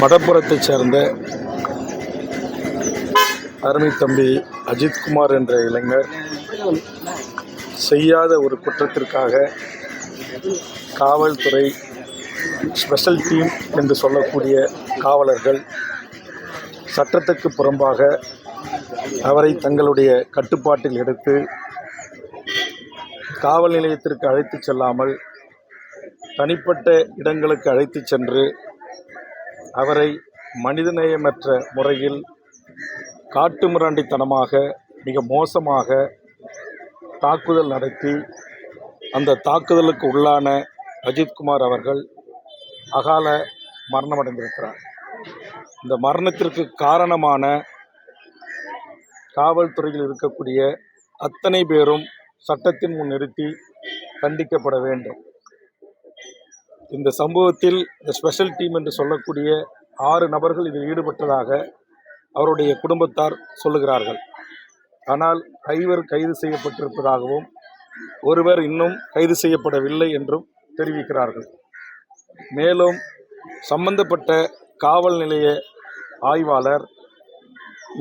மடப்புறத்தைச் சேர்ந்த அருமை தம்பி அஜித்குமார் என்ற இளைஞர் செய்யாத ஒரு குற்றத்திற்காக காவல்துறை ஸ்பெஷல் டீம் என்று சொல்லக்கூடிய காவலர்கள் சட்டத்துக்கு புறம்பாக அவரை தங்களுடைய கட்டுப்பாட்டில் எடுத்து காவல் நிலையத்திற்கு அழைத்துச் செல்லாமல் தனிப்பட்ட இடங்களுக்கு அழைத்துச் சென்று அவரை மனிதநேயமற்ற முறையில் காட்டுமிராண்டித்தனமாக மிக மோசமாக தாக்குதல் நடத்தி அந்த தாக்குதலுக்கு உள்ளான அஜித்குமார் அவர்கள் அகால மரணமடைந்திருக்கிறார். இந்த மரணத்திற்கு காரணமான காவல்துறையில் இருக்கக்கூடிய அத்தனை பேரும் சட்டத்தின் முன் நிறுத்தி கண்டிக்கப்பட வேண்டும். இந்த சம்பவத்தில் இந்த ஸ்பெஷல் டீம் என்று சொல்லக்கூடிய 6 நபர்கள் இதில் ஈடுபட்டதாக அவருடைய குடும்பத்தார் சொல்லுகிறார்கள். ஆனால் 5 கைது செய்யப்பட்டிருப்பதாகவும் ஒருவர் இன்னும் கைது செய்யப்படவில்லை என்றும் தெரிவிக்கிறார்கள். மேலும் சம்பந்தப்பட்ட காவல் நிலைய ஆய்வாளர்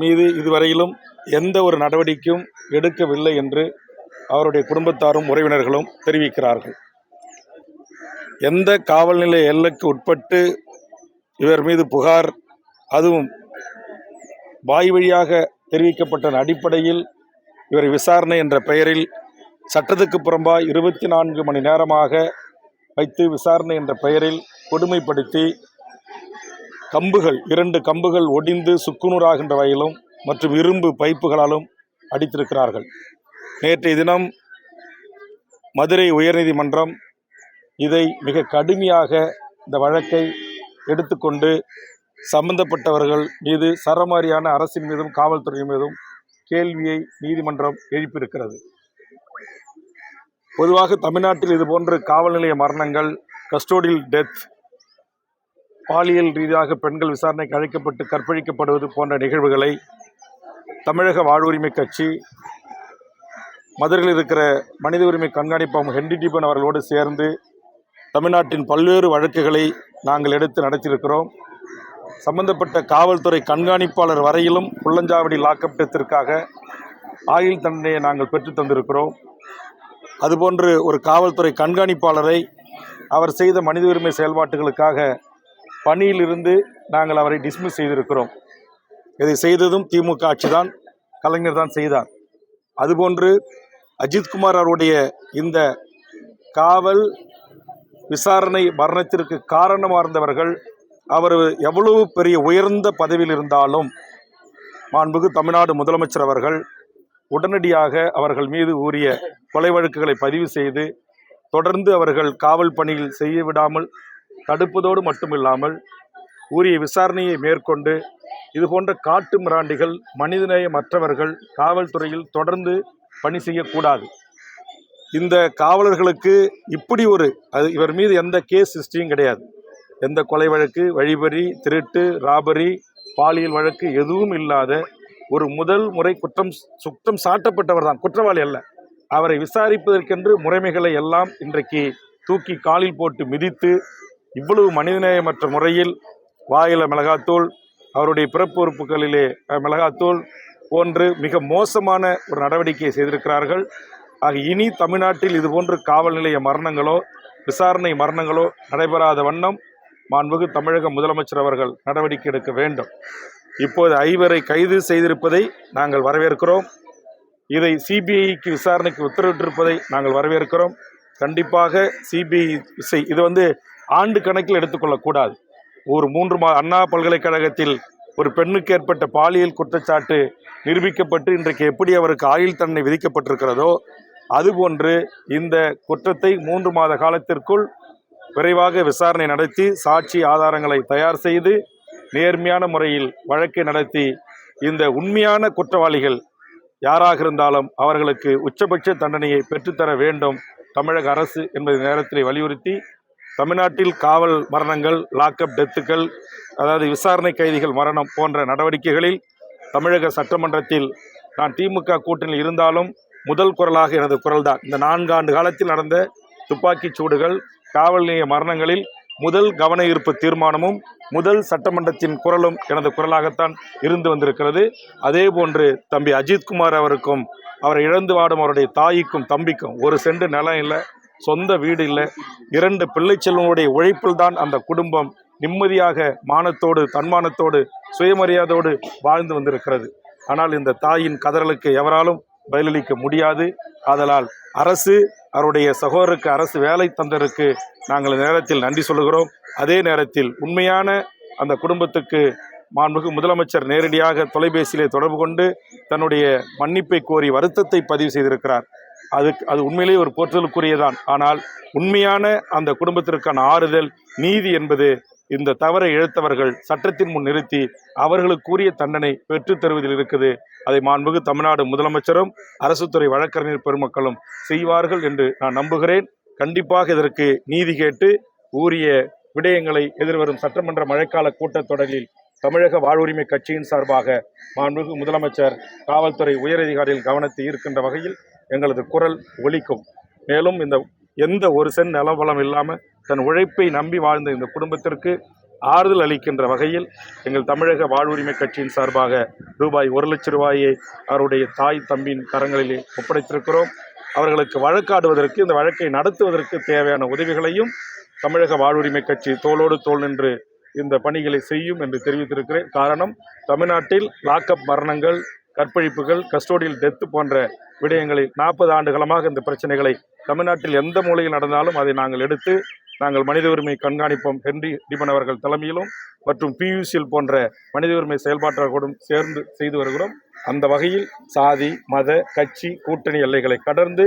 மீது இதுவரையிலும் எந்த ஒரு நடவடிக்கையும் எடுக்கவில்லை என்று அவருடைய குடும்பத்தாரும் உறவினர்களும் தெரிவிக்கிறார்கள். எந்த காவல் நிலைய எல்லைக்கு உட்பட்டு இவர் மீது புகார், அதுவும் வாய் வழியாக தெரிவிக்கப்பட்ட அடிப்படையில் இவர் விசாரணை என்ற பெயரில் சட்டத்துக்கு புறம்பாக 24 மணி நேரமாக வைத்து விசாரணை என்ற பெயரில் கொடுமைப்படுத்தி கம்புகள் 2 கம்புகள் ஒடிந்து சுக்குநூறாகின்ற வகையிலும் மற்றும் இரும்பு பைப்புகளாலும் அடித்திருக்கிறார்கள். நேற்றைய தினம் மதுரை உயர்நீதிமன்றம் இதை மிக கடுமையாக இந்த வழக்கை எடுத்துக்கொண்டு சம்பந்தப்பட்டவர்கள் மீது சரமாரியான அரசின் மீதும் காவல்துறை மீதும் கேள்வியை நீதிமன்றம் எழுப்பியிருக்கிறது. பொதுவாக தமிழ்நாட்டில் இதுபோன்ற காவல் நிலைய மரணங்கள், கஸ்டோடியல் டெத், பாலியல் ரீதியாக பெண்கள் விசாரணைக்கு அழைக்கப்பட்டு கற்பழிக்கப்படுவது போன்ற நிகழ்வுகளை தமிழக வாழ்வுரிமை கட்சி, மதுரையில் இருக்கிற மனித உரிமை கண்காணிப்பாளர் ஹென்றி டிபன் அவர்களோடு சேர்ந்து தமிழ்நாட்டின் பல்வேறு வழக்குகளை நாங்கள் எடுத்து நடத்தியிருக்கிறோம். சம்பந்தப்பட்ட காவல்துறை கண்காணிப்பாளர் வரையிலும் குள்ளஞ்சாவடி லாக்அப் டெத்திற்காக ஆயுள் தண்டனையை நாங்கள் பெற்றுத் தந்திருக்கிறோம். அதுபோன்று ஒரு காவல்துறை கண்காணிப்பாளரை அவர் செய்த மனித உரிமை செயல்பாட்டுகளுக்காக பணியிலிருந்து நாங்கள் அவரை டிஸ்மிஸ் செய்திருக்கிறோம். இதை செய்ததும் திமுக ஆட்சிதான், கலைஞர் தான் செய்தார். அதுபோன்று அஜித்குமார் அவருடைய இந்த காவல் விசாரணை மரணத்திற்கு காரணமாக இருந்தவர்கள், அவர் எவ்வளவு பெரிய உயர்ந்த பதவியில் இருந்தாலும் மாண்புமிகு தமிழ்நாடு முதலமைச்சர் அவர்கள் உடனடியாக அவர்கள் மீது உரிய கொலை வழக்குகளை பதிவு செய்து தொடர்ந்து அவர்கள் காவல் பணியில் செய்ய விடாமல் தடுப்பதோடு மட்டுமில்லாமல் உரிய விசாரணையை மேற்கொண்டு இதுபோன்ற காட்டு மிராண்டிகள், மனிதநேயமற்றவர்கள் காவல்துறையில் தொடர்ந்து பணி செய்யக்கூடாது. இந்த காவலர்களுக்கு இப்படி இவர் மீது எந்த கேஸ் ஹிஸ்டரியும் கிடையாது. எந்த கொலை வழக்கு, வழிபறி, திருட்டு, ராபரி, பாலியல் வழக்கு எதுவும் இல்லாத ஒரு முதல் முறை குற்றம் சாட்டப்பட்டவர் தான், குற்றவாளி அல்ல. அவரை விசாரிப்பதற்கென்று முறைமைகளை எல்லாம் இன்றைக்கு தூக்கி காலில் போட்டு மிதித்து இவ்வளவு மனிதநேயமற்ற முறையில் வாயில மிளகாத்தூள், அவருடைய பிறப்பு உறுப்புகளிலே மிளகாத்தூள் போன்று மிக மோசமான ஒரு நடவடிக்கையை செய்திருக்கிறார்கள். ஆக இனி தமிழ்நாட்டில் இதுபோன்று காவல் நிலைய மரணங்களோ விசாரணை மரணங்களோ நடைபெறாத வண்ணம் மாண்புமிகு தமிழக முதலமைச்சர் அவர்கள் நடவடிக்கை எடுக்க வேண்டும். இப்போது 5 கைது செய்திருப்பதை நாங்கள் வரவேற்கிறோம். இதை சிபிஐக்கு விசாரணைக்கு உத்தரவிட்டிருப்பதை நாங்கள் வரவேற்கிறோம். கண்டிப்பாக சிபிஐ இது ஆண்டு கணக்கில் எடுத்துக்கொள்ளக்கூடாது. ஒரு 3 அண்ணா பல்கலைக்கழகத்தில் ஒரு பெண்ணுக்கு ஏற்பட்ட பாலியல் குற்றச்சாட்டு நிரூபிக்கப்பட்டு இன்றைக்கு எப்படி அவருக்கு ஆயுள் தண்டனை விதிக்கப்பட்டிருக்கிறதோ அதுபோன்று இந்த குற்றத்தை 3 மாத காலத்திற்குள் விரைவாக விசாரணை நடத்தி சாட்சி ஆதாரங்களை தயார் செய்து நேர்மையான முறையில் வழக்கை நடத்தி இந்த உண்மையான குற்றவாளிகள் யாராக இருந்தாலும் அவர்களுக்கு உச்சபட்ச தண்டனையை பெற்றுத்தர வேண்டும் தமிழக அரசு என்பதை நேரத்தில் வலியுறுத்தி, தமிழ்நாட்டில் காவல் மரணங்கள், லாக்அப் டெத்துக்கள், அதாவது விசாரணை கைதிகள் மரணம் போன்ற நடவடிக்கைகளில் தமிழக சட்டமன்றத்தில் நான் திமுக கூட்டணியில் இருந்தாலும் முதல் குரலாக எனது குரல்தான். இந்த 4 ஆண்டு காலத்தில் நடந்த துப்பாக்கிச் சூடுகள், காவல் நிலைய மரணங்களில் முதல் கவன ஈர்ப்பு தீர்மானமும் முதல் சட்டமன்றத்தின் குரலும் எனது குரலாகத்தான் இருந்து வந்திருக்கிறது. அதே போன்று தம்பி அஜித்குமார் அவருக்கும், அவரை இழந்து வாடும் அவருடைய தாய்க்கும் தம்பிக்கும் 1 சென்ட் நிலம் இல்லை, சொந்த வீடு இல்லை. 2 பிள்ளை செல்வனுடைய உழைப்பில் தான் அந்த குடும்பம் நிம்மதியாக மானத்தோடு தன்மானத்தோடு சுயமரியாதையோடு வாழ்ந்து வந்திருக்கிறது. ஆனால் இந்த தாயின் கதறலுக்கு எவராலும் பதிலளிக்க முடியாது. ஆதலால் அரசு, அவருடைய சகோதரருக்கு அரசு வேலை தந்ததற்கு நாங்கள் நேரத்தில் நன்றி சொல்லுகிறோம். அதே நேரத்தில் உண்மையான அந்த குடும்பத்துக்கு மாண்புமிகு முதலமைச்சர் நேரடியாக தொலைபேசியிலே தொடர்பு கொண்டு தன்னுடைய மன்னிப்பை கோரி வருத்தத்தை பதிவு செய்திருக்கிறார். அது உண்மையிலேயே ஒரு போற்றுதலுக்குரியதான். ஆனால் உண்மையான அந்த குடும்பத்திற்கான ஆறுதல், நீதி என்பது இந்த தவறை இழைத்தவர்கள் சட்டத்தின் முன் நிறுத்தி அவர்களுக்குரிய தண்டனை பெற்றுத் தருவதில் இருக்குது. அதை மாண்புமிகு தமிழ்நாடு முதலமைச்சரும் அரசு துறை வழக்கறிஞர் பெருமக்களும் செய்வார்கள் என்று நான் நம்புகிறேன். கண்டிப்பாக இதற்கு நீதி கேட்டு உரிய விடயங்களை எதிர்வரும் சட்டமன்ற மழைக்கால கூட்டத்தொடரில் தமிழக வாழ்வுரிமை கட்சியின் சார்பாக மாண்புமிகு முதலமைச்சர், காவல்துறை உயரதிகாரிகள் கவனத்தை ஈர்க்கின்ற வகையில் எங்களது குரல் ஒலிக்கும். மேலும் இந்த எந்த 1 சென்ட் நிலவளம் இல்லாமல் தன் உழைப்பை நம்பி வாழ்ந்த இந்த குடும்பத்திற்கு ஆறுதல் அளிக்கின்ற வகையில் எங்கள் தமிழக வாழ்வுரிமை கட்சியின் சார்பாக ரூபாய் 1 லட்சம் ரூபாயை அவருடைய தாய் தம்பியின் கரங்களிலே ஒப்படைத்திருக்கிறோம். அவர்களுக்கு வழக்காடுவதற்கு, இந்த வழக்கை நடத்துவதற்கு தேவையான உதவிகளையும் தமிழக வாழ்வுரிமை கட்சி தோளோடு தோள் நின்று இந்த பணிகளை செய்யும் என்று தெரிவித்திருக்கிறேன். காரணம், தமிழ்நாட்டில் லாக்அப் மரணங்கள், கற்பழிப்புகள், கஸ்டோடியல் டெத்து போன்ற விடயங்களில் 40 ஆண்டுகளமாக இந்த பிரச்சனைகளை தமிழ்நாட்டில் எந்த மூலையில் நடந்தாலும் அதை நாங்கள் எடுத்து நாங்கள் மனித உரிமை கண்காணிப்போம் ஹென்றி டிபன் அவர்கள் தலைமையிலும் மற்றும் PUCL போன்ற மனித உரிமை செயல்பாட்டாளர்களுடன் சேர்ந்து செய்து வருகிறோம். அந்த வகையில் சாதி, மத, கட்சி, கூட்டணி எல்லைகளை கடந்து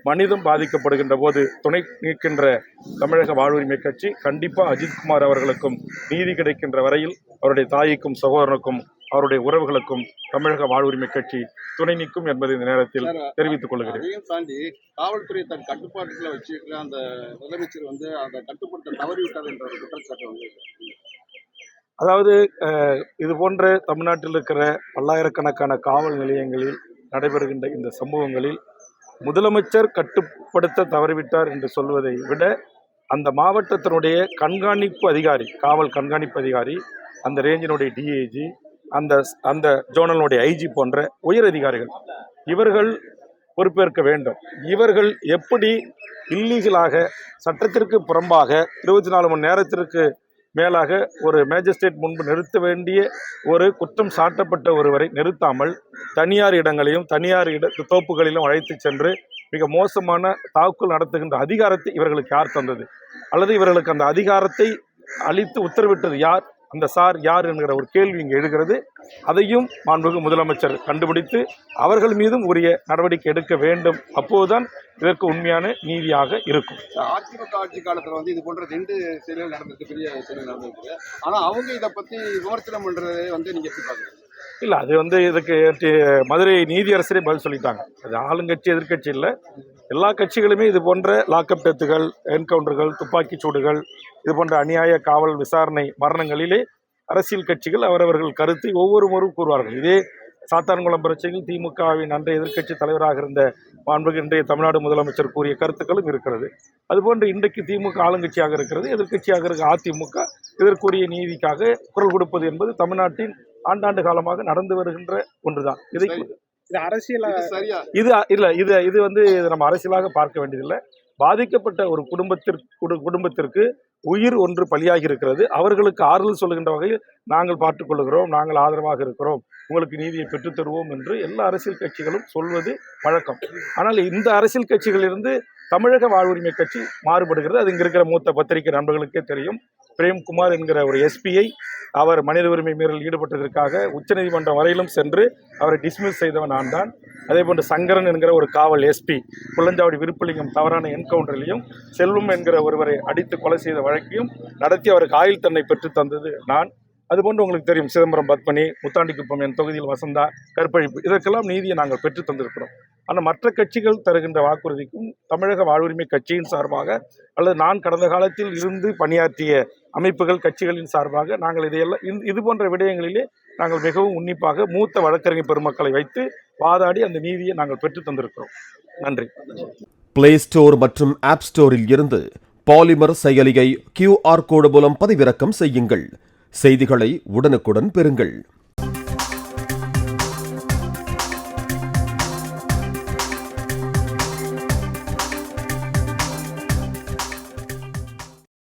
மனிதம் பாதிக்கப்படுகின்ற போது துணை நிற்கின்ற தமிழக வாழ்வுரிமை கட்சி கண்டிப்பாக அஜித்குமார் அவர்களுக்கும் நீதி கிடைக்கின்ற வரையில் அவருடைய தாய்க்கும் சகோதரனுக்கும் அவருடைய உறவுகளுக்கும் தமிழக வாழ்வுரிமை கட்சி துணை நிற்கும் என்பதை இந்த நேரத்தில் தெரிவித்துக் கொள்கிறேன். அதையும் தாண்டி காவல்துறை தன் கட்டுப்பாட்டுக்குள்ள வச்சிருக்கிற அந்த முதலமைச்சர் அந்த கட்டுப்படுத்த தவறிவிட்டார் என்ற ஒரு குற்றச்சாட்டு வந்து, அதாவது இது போன்ற தமிழ்நாட்டில் இருக்கிற பல்லாயிரக்கணக்கான காவல் நிலையங்களில் நடைபெறுகின்ற இந்த சம்பவங்களில் முதலமைச்சர் கட்டுப்படுத்த தவறிவிட்டார் என்று சொல்வதை விட அந்த மாவட்டத்தினுடைய கண்காணிப்பு அதிகாரி, காவல் கண்காணிப்பு அதிகாரி, அந்த ரேஞ்சினுடைய DIG, அந்த ஜோனலுடைய IG போன்ற உயர் அதிகாரிகள் இவர்கள் பொறுப்பேற்க வேண்டும். இவர்கள் எப்படி இல்லீகலாக சட்டத்திற்கு புறம்பாக 24 மணி நேரத்திற்கு மேலாக ஒரு மேஜிஸ்ட்ரேட் முன்பு நிறுத்த வேண்டிய ஒரு குற்றம் சாட்டப்பட்ட ஒருவரை நிறுத்தாமல் தனியார் இடங்களையும் தனியார் தோப்புகளிலும் அழைத்து சென்று மிக மோசமான தாக்குதல் நடத்துகின்ற அதிகாரத்தை இவர்களுக்கு யார் தந்தது, அல்லது இவர்களுக்கு அந்த அதிகாரத்தை அளித்து உத்தரவிட்டது யார், அந்த சார் யார் என்கிற ஒரு கேள்வி இங்கே எழுகிறது. அதையும் மாண்புமிகு முதலமைச்சர் கண்டுபிடித்து அவர்கள் மீதும் உரிய நடவடிக்கை எடுக்க வேண்டும். அப்போதுதான் இதற்கு உண்மையான நீதியாக இருக்கும். அதிமுக ஆட்சி காலத்துல வந்து இது போன்ற 2 செயல்கள் நடந்திருக்கு, பெரிய செயல்கள் நடந்திருக்கு. ஆனா அவங்க இதை பத்தி விமர்சனம் பண்றதை வந்து நீங்க எப்படி பாக்குறீங்க? இல்லை, அது இதுக்கு மதுரை நீதியரசரே பதில் சொல்லிட்டாங்க. அது ஆளுங்கட்சி எதிர்கட்சி இல்லை, எல்லா கட்சிகளுமே இது போன்ற லாக்அப் டெத்துகள், என்கவுண்டர்கள், துப்பாக்கிச் சூடுகள், இது போன்ற அநியாய காவல் விசாரணை மரணங்களிலே அரசியல் கட்சிகள் அவரவர்கள் கருத்தை ஒவ்வொருவரும் கூறுவார்கள். இதே சாத்தான்குளம் பிரச்சனையில் திமுகவின் அன்றைய எதிர்க்கட்சி தலைவராக இருந்த மாண்புமிகு இன்றைய தமிழ்நாடு முதலமைச்சர் கூறிய கருத்துக்களும் இருக்கிறது. அதுபோன்று இன்றைக்கு திமுக ஆளுங்கட்சியாக இருக்கிறது, எதிர்க்கட்சியாக இருக்க அதிமுக இதற்குரிய நீதிக்காக குரல் கொடுப்பது என்பது தமிழ்நாட்டின் ஆண்டாண்டு காலமாக நடந்து வருகின்ற ஒன்றுதான். இது அரசியல் சரியா? இது நம்ம அரசியலாக பார்க்க வேண்டியதில்லை. பாதிக்கப்பட்ட ஒரு குடும்பத்திற்கு உயிர் ஒன்று பலியாகி இருக்கிறது. அவர்களுக்கு ஆறுதல் சொல்லுகின்ற வகையில் நாங்கள் பார்த்துக் கொள்கிறோம், நாங்கள் ஆதரவாக இருக்கிறோம், உங்களுக்கு நீதியை பெற்றுத் தருவோம் என்று எல்லா அரசியல் கட்சிகளும் சொல்வது வழக்கம். ஆனால் இந்த அரசியல் கட்சிகளிலிருந்து தமிழக வாழ்வுரிமை கட்சி மாறுபடுகிறது. அது இங்க இருக்கிற மூத்த பத்திரிகை நண்பர்களுக்கே தெரியும். பிரேம்குமார் என்கிற ஒரு எஸ்பியை அவர் மனித உரிமை மீறல் ஈடுபட்டதற்காக உச்சநீதிமன்றம் வரையிலும் சென்று அவரை டிஸ்மிஸ் செய்தவன் நான் தான். அதே போன்று சங்கரன் என்கிற ஒரு காவல் SP புள்ளஞ்சாவடி விருப்பலிங்கம் தவறான என்கவுண்டரிலையும் செல்வம் என்கிற ஒருவரை அடித்து கொலை செய்த வழக்கையும் நடத்தி அவருக்கு ஆயுள் தண்டனை பெற்று தந்தது நான். அதுபோன்று உங்களுக்கு தெரியும், சிதம்பரம் பத்மனி, முத்தாண்டிக்குப்பம் என் தொகுதியில் வசந்தா கற்பழிப்பு, இதற்கெல்லாம் நீதியை நாங்கள் பெற்று தந்திருக்கிறோம். ஆனால் மற்ற கட்சிகள் தருகின்ற வாக்குறுதிக்கும் தமிழக வாழ்வுரிமை கட்சியின் சார்பாக அல்லது நான் கடந்த காலத்தில் இருந்து பணியாற்றிய அமைப்புகள் கட்சிகளின் சார்பாக நாங்கள் இதையெல்லாம் இது போன்ற விடயங்களிலே நாங்கள் மிகவும் உன்னிப்பாக மூத்த வழக்கறிஞர் பெருமக்களை வைத்து வாதாடி அந்த நீதியை நாங்கள் பெற்று தந்திருக்கிறோம். நன்றி. பிளே ஸ்டோர் மற்றும் ஆப் ஸ்டோரில் இருந்து பாலிமர் செயலியை QR கோடு மூலம் பதிவிறக்கம் செய்யுங்கள். செய்திகளை உடனுக்குடன் பெறுங்கள்.